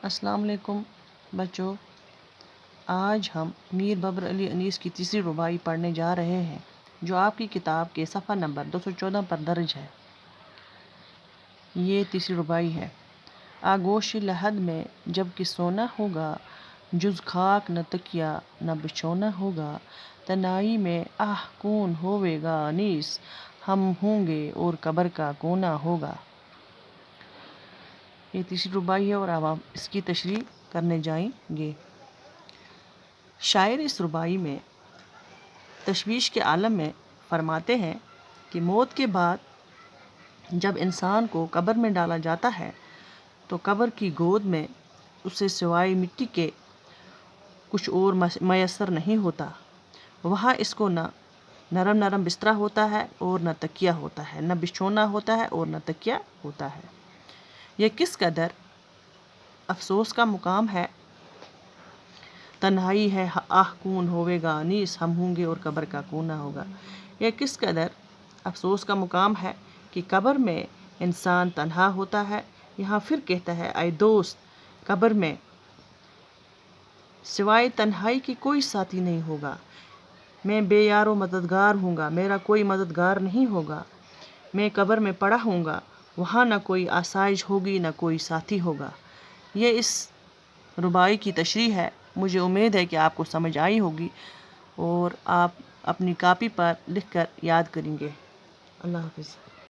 السلام علیکم بچوں، آج ہم میر بابر علی انیس کی تیسری رباعی پڑھنے جا رہے ہیں جو آپ کی کتاب کے صفحہ نمبر 214 پر درج ہے۔ یہ تیسری رباعی ہے۔ آگوش لحد میں جب کہ سونا ہوگا، جز خاک نہ تکیا نہ بچھونا ہوگا، تنہائی میں آہ کون ہوے گا انیس، ہم ہوں گے اور قبر کا کونا ہوگا۔ یہ تیسری رباعی ہے اور اب ہم اس کی تشریح کرنے جائیں گے۔ شاعر اس رباعی میں تشویش کے عالم میں فرماتے ہیں کہ موت کے بعد جب انسان کو قبر میں ڈالا جاتا ہے تو قبر کی گود میں اسے سوائے مٹی کے کچھ اور میسر نہیں ہوتا۔ وہاں اس کو نہ نرم بستر ہوتا ہے اور نہ تکیہ ہوتا ہے، نہ بچھونا ہوتا ہے اور نہ تکیہ ہوتا ہے۔ یہ کس قدر افسوس کا مقام ہے، تنہائی ہے آہ کون ہوے گا انیس، ہم ہوں گے اور قبر کا کونا ہوگا۔ یہ کس قدر افسوس کا مقام ہے کہ قبر میں انسان تنہا ہوتا ہے۔ یہاں پھر کہتا ہے، اے دوست، قبر میں سوائے تنہائی کے کوئی ساتھی نہیں ہوگا۔ میں بے یار و مددگار ہوں گا، میرا کوئی مددگار نہیں ہوگا۔ میں قبر میں پڑا ہوں گا، وہاں نہ کوئی آسائش ہوگی نہ کوئی ساتھی ہوگا۔ یہ اس رباعی کی تشریح ہے۔ مجھے امید ہے کہ آپ کو سمجھ آئی ہوگی اور آپ اپنی کاپی پر لکھ کر یاد کریں گے۔ اللہ حافظ۔